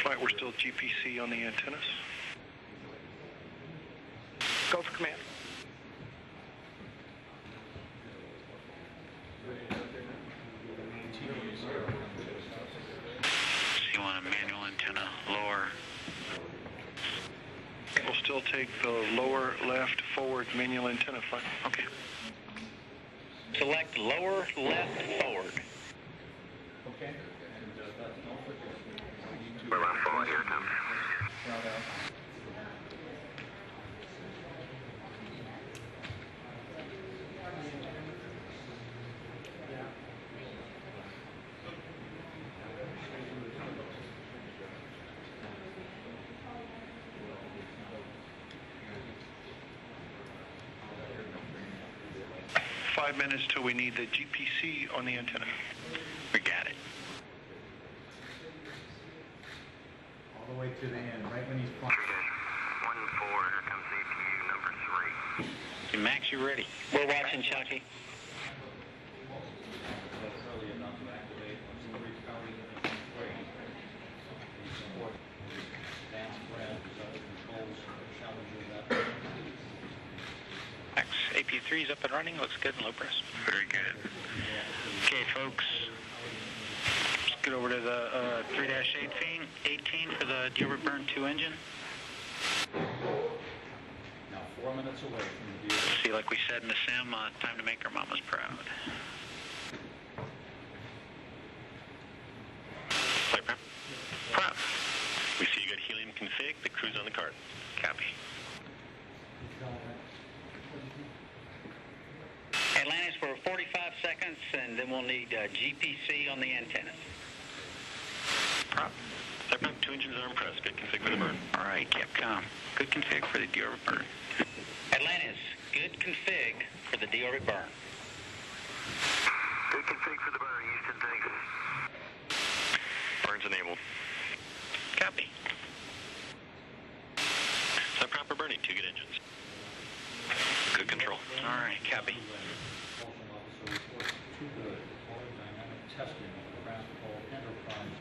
Flight, we're still GPC on the antennas. Go for command. You want a manual antenna, lower. We'll still take the lower left forward manual antenna, Flight. Okay. Select lower left forward. Okay. We're left forward, here it comes. Five minutes till we need the GPC on the antenna. We got it. All the way to the end, right when he's flying. 1-4, here comes APU number 3. Hey, Max, you ready? We're watching, Chunky. Max, AP3 is up and running. Looks good in low press. Very good. Okay, folks. Let's get over to the 3-18 for the Deorbit Burn 2 engine. Now 4 minutes away from the deal. See, like we said in the sim, time to make our mamas proud. Flight prep. Prep. We see you got helium config. The crew's on the card. Copy. Atlantis for 45 seconds, and then we'll need GPC on the antennas. Prop. Flight prep. 2 engines arm press. Good config for the burn. All right, Capcom. Good config for the Deorbit Burn. Atlantis, good config for the Deorbit burn. Good config for the burn, Houston, thanks. Burns enabled. Copy. Flight prep. We're burning. 2 good engines. Good control. All right, copy. Testing of the craft called Enterprise.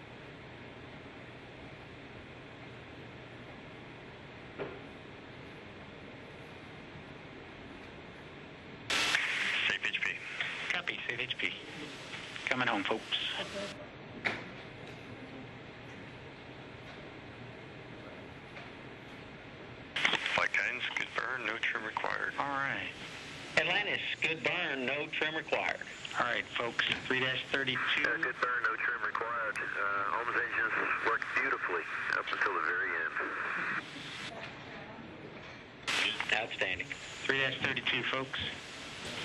Safe HP. Copy, save HP. Coming home, folks. Flight guidance. Good burn. No trim required. All right. Atlantis, good burn, no trim required. All right, folks. 3-32. Good burn, no trim required. Holmes engines worked beautifully up until the very end. Outstanding. 3-32, folks.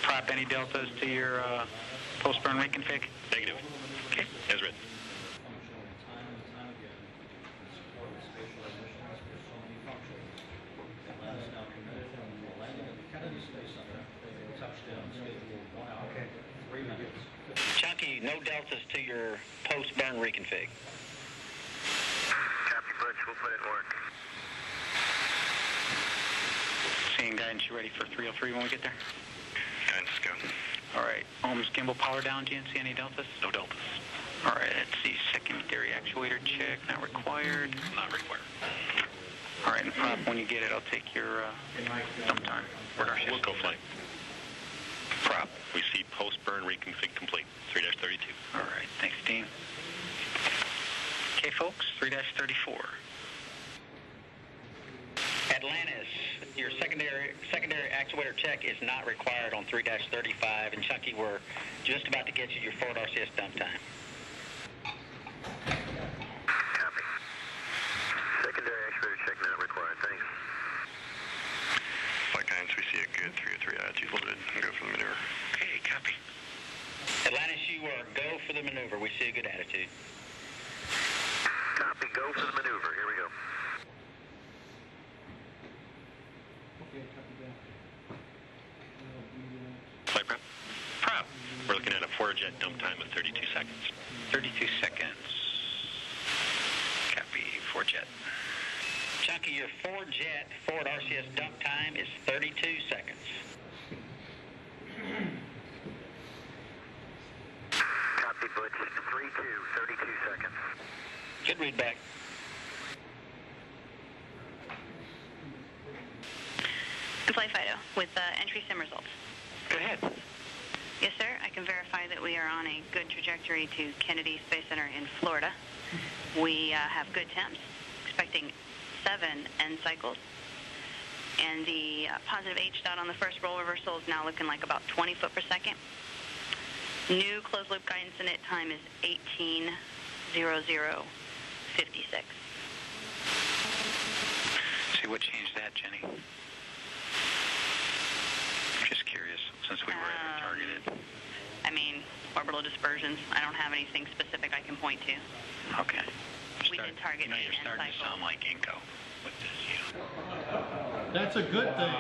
Prop any deltas to your post-burn reconfig? Negative. Okay. As written. Functional time and time again in support of spatial emissions for so many functions. Atlantis now committed from the landing at the Kennedy Space Center. Touchdown scheduled 1 hour, 3 minutes. Chunky, no deltas to your post-burn reconfig. Copy, Butch, we'll put it in work. Seeing guidance, you ready for 303 when we get there? Guidance, go. All right. Holmes, gimbal power down, GNC, any deltas? No deltas. All right, let's see. Secondary actuator check, not required. Not required. All right, and prop, when you get it, I'll take your dump time. Word our We'll go flight. Prop. We see post-burn reconfig complete. 3-32. All right, thanks, Dean. Okay, folks, 3-34. Atlantis, your secondary actuator check is not required on 3-35, and Chunky, we're just about to get you your forward RCS dump time. Copy. Secondary actuator check not required, thanks. Flight guidance, we see a good 303 attitude loaded. Go for the maneuver. Okay, copy. Atlantis, you are go for the maneuver. We see a good attitude. Copy, go for the maneuver. Here we go. Flight prep. Prop. We're looking at a 4-jet dump time of 32 seconds. 32 seconds. Copy, 4-jet. Chunky, your 4-jet forward RCS dump time is 32 seconds. Copy, Butch. 3-2, 32 seconds. Good read back. Flight Fido with entry sim results. Go ahead. Yes, sir. I can verify that we are on a good trajectory to Kennedy Space Center in Florida. We have good temps, expecting 7 end cycles. And the positive H dot on the first roll reversal is now looking like about 20 foot per second. New closed loop guidance init time is 18:00:56. See what changed that, Jenny? I'm just curious, since we were at our targeted. I mean, orbital dispersions. I don't have anything specific I can point to. Okay. We did target you're 8 end starting to cycles. sound like Inco with this, That's a good thing.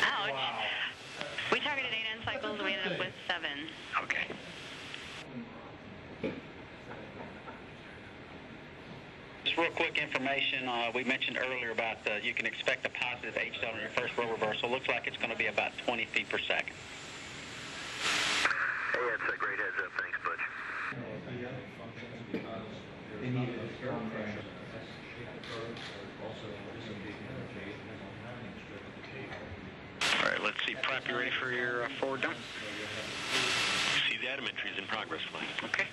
Ouch. We targeted 8 end cycles, we ended up with 7. Okay. Just real quick information, we mentioned earlier about you can expect a positive H dot on your first roll reversal. Looks like it's going to be about 20 feet per second. Hey, that's a great heads up. Thanks, Butch. They needed a air pressure. Also dissipate energy and having strip of the cable. All right, let's see. Prep, you ready for your forward dump? See the item entry is in progress, flight. Okay.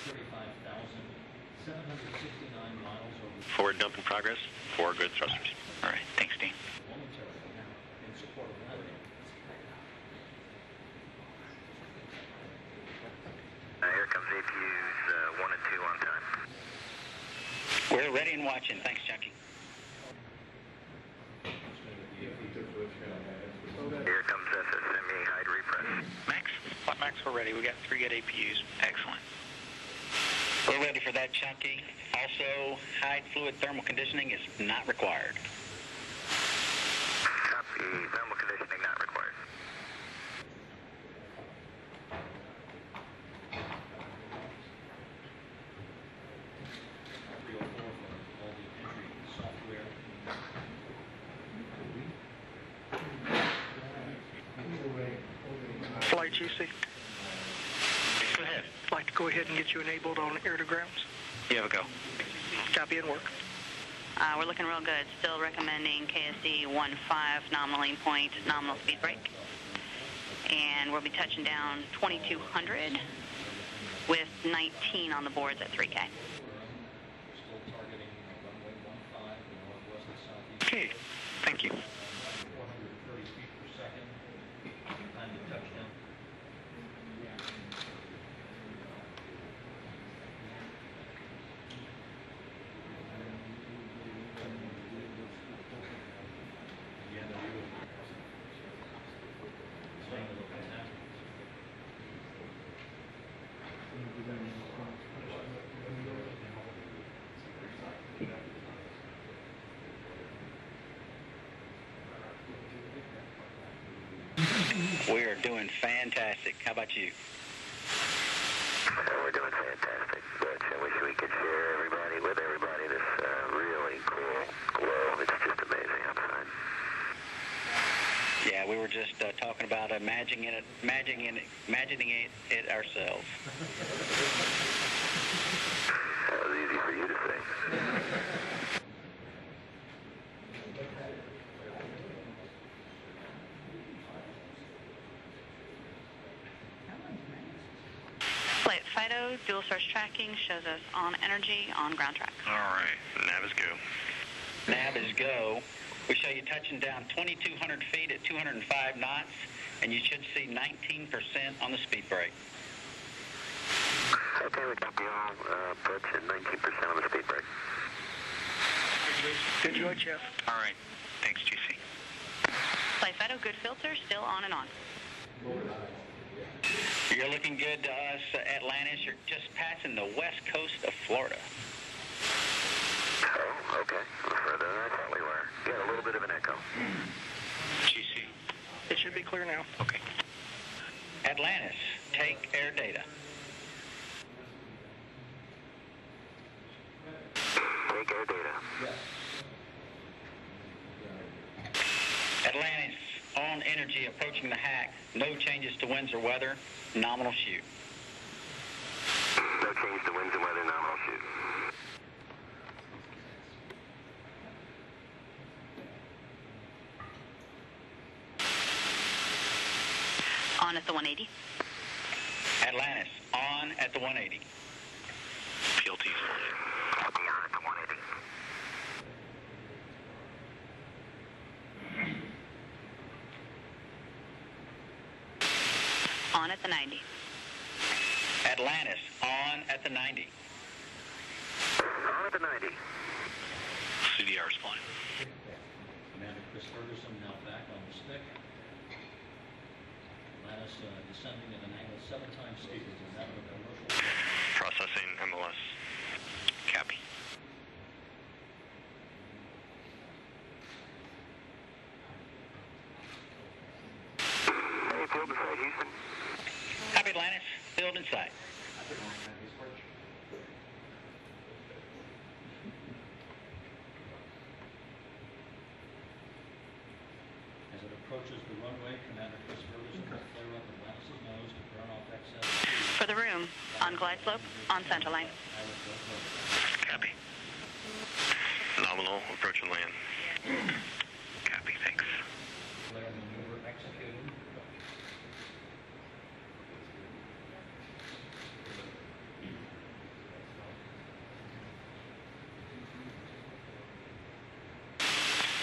35,769 miles over Forward dump in progress. 4 good thrusters. All right. Thanks, Dean. momentarily now in support of landing. Here comes APUs 1 and 2 on time. We're ready and watching. Thanks, Junkie. Here comes SSME hide repress. Max? Flight Max, we're ready. We got 3 good APUs. Excellent. We're ready for that, Chunky. Also, high fluid thermal conditioning is not required. Copy. Thermal conditioning not required. All the entry software. Flight GC. Go ahead. I'd like to go ahead and get you enabled on air to grounds. You have a go. Copy and work. We're looking real good. Still recommending KSD 15 nominal aim point, nominal speed break. And we'll be touching down 2200 with 19 on the boards at 3K. Still targeting runway 15 northwest of southeast. Okay. Thank you. 430 feet per second. Time to touchdown. We are doing fantastic. How about you? We're doing fantastic, Butch. I wish we could share everybody with everybody this really cool glow. It's just amazing outside. Yeah, we were just talking about imagining it ourselves. That was easy for you to say. Flight Fido, dual source tracking shows us on energy, on ground track. All right. Nav is go. Nav is go. We show you touching down 2,200 feet at 205 knots, and you should see 19% on the speed brake. Okay, we copy all. Butch at 19% on the speed brake. Good joy, Jeff. All right. Thanks, GC. Flight Fido, good filter, still on and on. You're looking good to us, Atlantis. You're just passing the west coast of Florida. Oh, okay. Further than I thought we were. Got a little bit of an echo. GC. It should be clear now. Okay. Atlantis, take air data. Take air data. Atlantis, on energy approaching the hack. No changes to winds or weather. Nominal shoot. No change to winds and weather, nominal shoot. On at the 180. Atlantis, on at the 180. PLT's flying. Copy, on at the 180. On at the 90. Atlantis, on at the 90. On at the 90. CDR's flying. Commander Chris Ferguson now back on the stick. Atlantis descending at an angle 7 times steeper than that of a commercial. Processing MLS. Copy. Hey, field beside Houston. Copy, Atlantis. Field in sight. As it approaches the runway, Commander Chris Ferguson will flare up Atlantis' nose to burn off excess. For the room, on glide slope, on center line. Copy. Nominal, approach and land. Copy, thanks. Flare maneuver executed.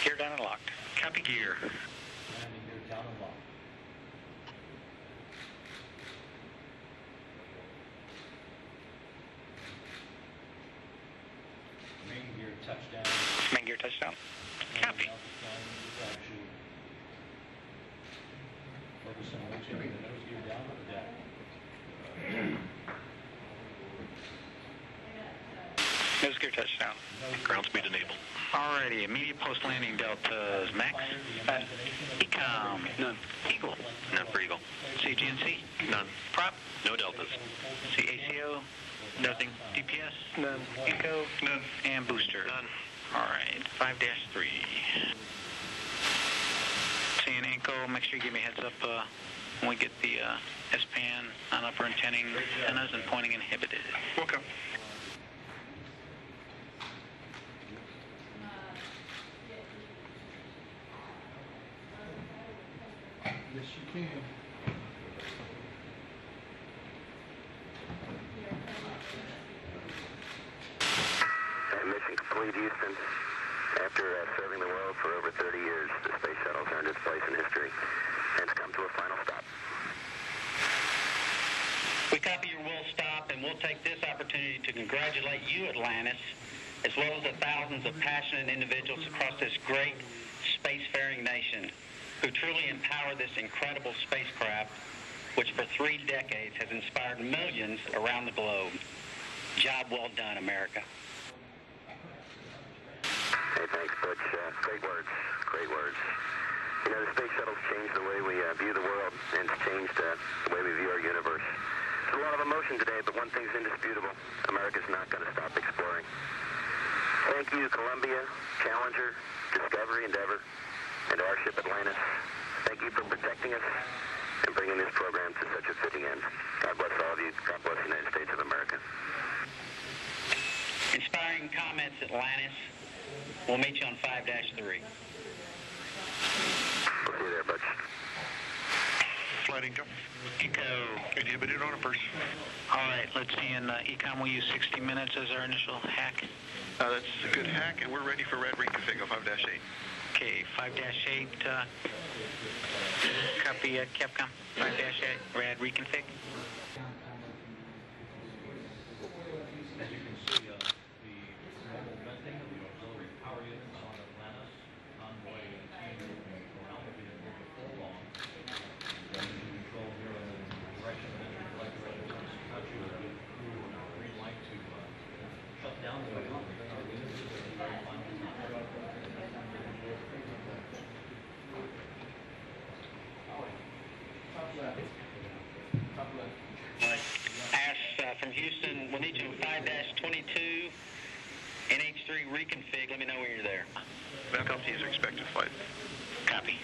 Gear down and locked. Copy gear. Landing gear down and locked. Main gear touchdown. Main gear touchdown. Copy. Ferguson reaching the nose gear down to the deck. Nose gear touchdown. Ground speed enabled. Alrighty, immediate post-landing deltas. Max? Ecom. None. Eagle. None for Eagle. CGNC? None. Prop? No deltas. CACO? Nothing. DPS? None. Eco? None. And booster? None. Alright, 5-3. Seeing Inco, make sure you give me a heads up when we get the S-pan on upper antennas and pointing inhibited. Welcome. Yes, you can. Mission complete, Houston. After serving the world for over 30 years, the space shuttle's earned its place in history and it's come to a final stop. We copy your will stop, and we'll take this opportunity to congratulate you, Atlantis, as well as the thousands of passionate individuals across this great spacefaring nation who truly empower this incredible spacecraft, which for 3 decades has inspired millions around the globe. Job well done, America. Hey, thanks, Butch. Great words. Great words. You know, the space shuttle's changed the way we view the world, and it's changed the way we view our universe. There's a lot of emotion today, but one thing's indisputable. America's not going to stop exploring. Thank you, Columbia, Challenger, Discovery, Endeavor, and our ship Atlantis. Thank you for protecting us and bringing this program to such a fitting end. God bless all of you. God bless the United States of America. Inspiring comments, Atlantis. We'll meet you on 5-3. We'll see you there, Butch. Flight Inco. Inco. Inhibited on a first. Alright, let's see, in Ecom we'll use 60 minutes as our initial hack. That's a good hack, and we're ready for rad reconfig on 5-8. Okay, 5-8, copy Capcom. 5-8, rad reconfig. As you can see, the normal venting of the auxiliary power units on Atlantis, convoy and team moving around the vehicle before long. Engine control here in the direction of entry flight directions. Touch you with a crew and a green light to shut down the auxiliary power units at the very final time. Ash from Houston, we'll need you in 5-22, NH3 reconfig. Let me know when you're there. Faculties are expected flight. Copy.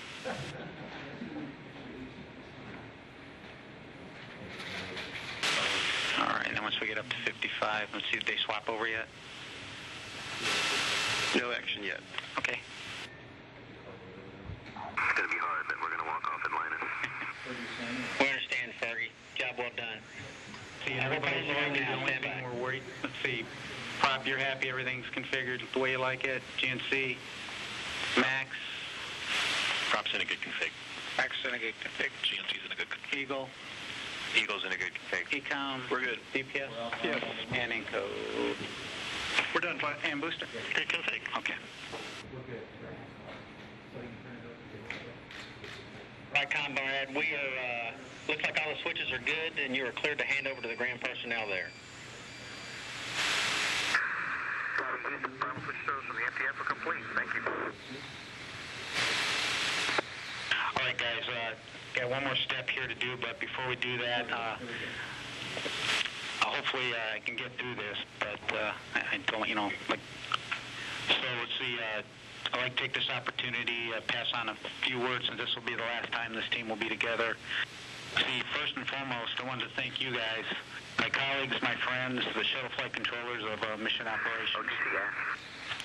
Alright, then once we get up to 55, let's see if they swap over yet. No action yet. Okay. It's going to be hard, but we're going to walk off Atlantis. We understand, Fergie. Job well done. See, everybody's happy. The only thing we're worried, let's see, prop, you're happy, everything's configured the way you like it. GNC, Max. Prop's in a good config. Max is in a good config. GNC's in a good config. Eagle. Eagle's in a good config. Ecom. We're good. DPS. Yes. And encode. We're done, Flat. And booster. Good config. Okay. Right, Comrade, we are, looks like all the switches are good, and you are cleared to hand over to the ground personnel there. Final switch service from the MTF are complete. Thank you. All right, guys, got one more step here to do, but before we do that, hopefully I can get through this, but I don't, so let's see, I'd like to take this opportunity, pass on a few words, and this will be the last time this team will be together. See, first and foremost, I wanted to thank you guys, my colleagues, my friends, the shuttle flight controllers of mission operations.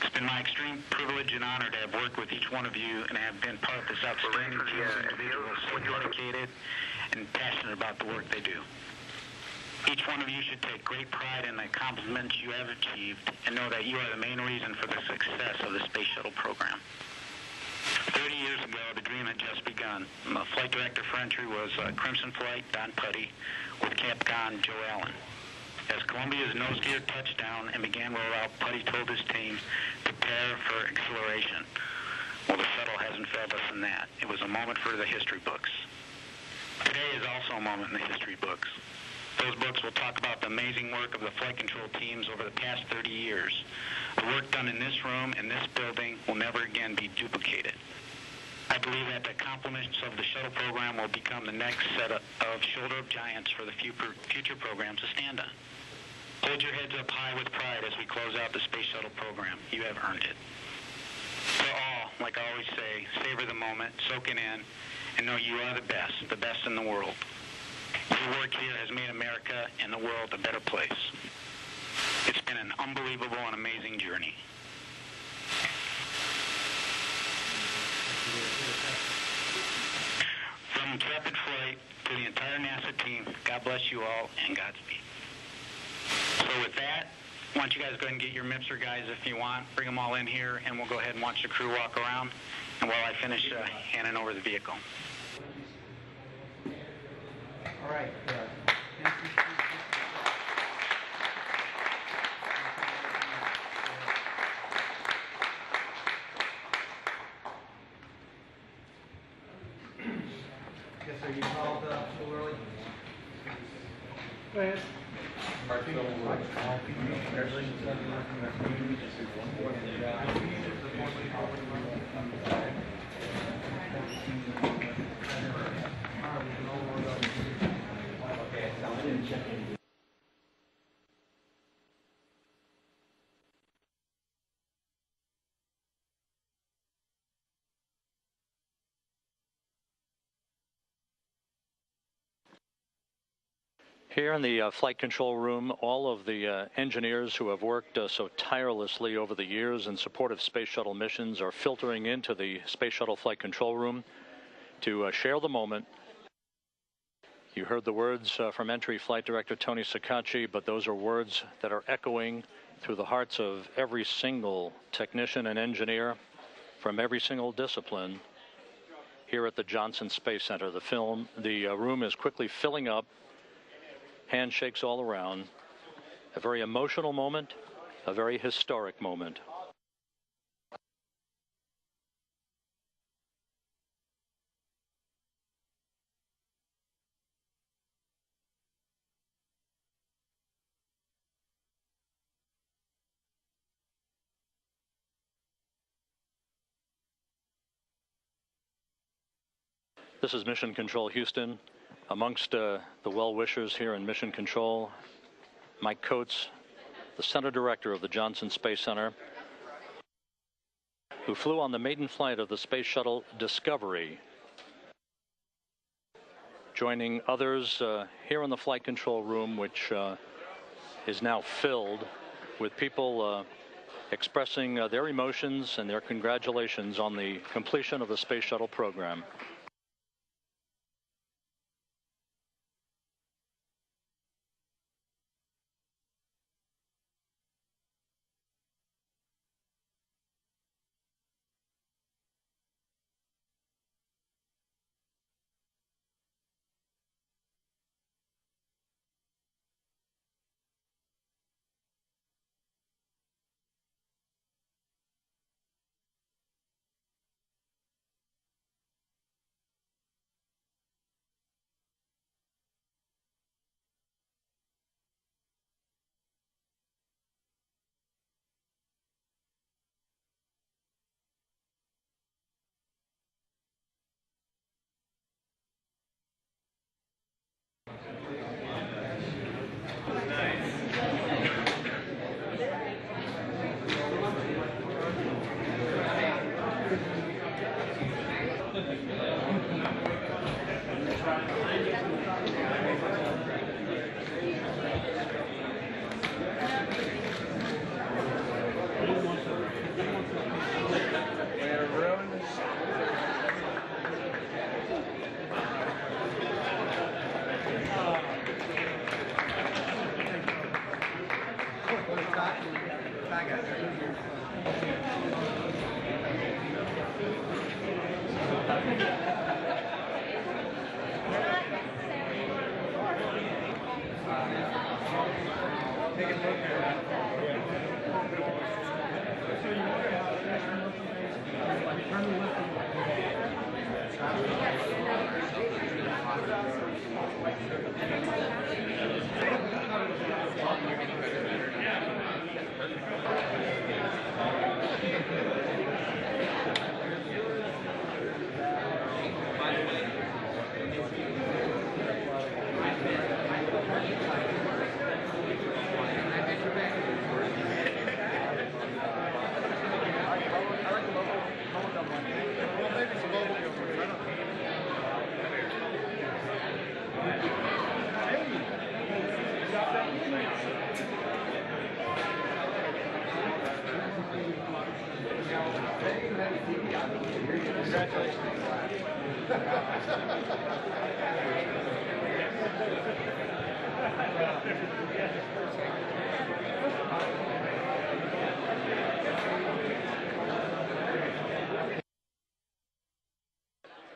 It's been my extreme privilege and honor to have worked with each one of you and have been part of this outstanding team of individuals so dedicated and passionate about the work they do. Each one of you should take great pride in the accomplishments you have achieved and know that you are the main reason for the success of the Space Shuttle program. 30 years ago, the dream had just begun. The flight director for entry was Crimson Flight, Don Putty, with Capcom Joe Allen. As Columbia's nose gear touched down and began rollout, Putty told his team, prepare for acceleration. Well, the shuttle hasn't failed us in that. It was a moment for the history books. Today is also a moment in the history books. Those books will talk about the amazing work of the flight control teams over the past 30 years. The work done in this room and this building will never again be duplicated. I believe that the accomplishments of the shuttle program will become the next set of shoulder of giants for the future programs to stand on. Hold your heads up high with pride as we close out the Space Shuttle program. You have earned it. To all, like I always say, savor the moment, soak it in, and know you are the best in the world. Your work here has made America and the world a better place. It's been an unbelievable and amazing journey. From Intrepid Flight to the entire NASA team, God bless you all and Godspeed. So with that, why don't you guys go ahead and get your MIPSer guys if you want. Bring them all in here, and we'll go ahead and watch the crew walk around. And while I finish handing over the vehicle. All right. Yes, sir. You called too early? Go ahead. Here in the flight control room, all of the engineers who have worked so tirelessly over the years in support of space shuttle missions are filtering into the space shuttle flight control room to share the moment. You heard the words from entry flight director Tony Sacacci, but those are words that are echoing through the hearts of every single technician and engineer from every single discipline here at the Johnson Space Center. The room is quickly filling up. Handshakes all around. A very emotional moment, a very historic moment. This is Mission Control Houston. Amongst the well-wishers here in Mission Control, Mike Coates, the Center Director of the Johnson Space Center, who flew on the maiden flight of the Space Shuttle Discovery, joining others here in the flight control room, which is now filled with people expressing their emotions and their congratulations on the completion of the Space Shuttle program.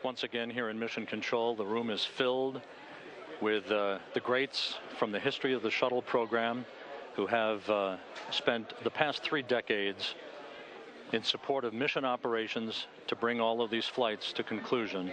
Once again, here in Mission Control, the room is filled with the greats from the history of the shuttle program who have spent the past 3 decades in support of mission operations to bring all of these flights to conclusion.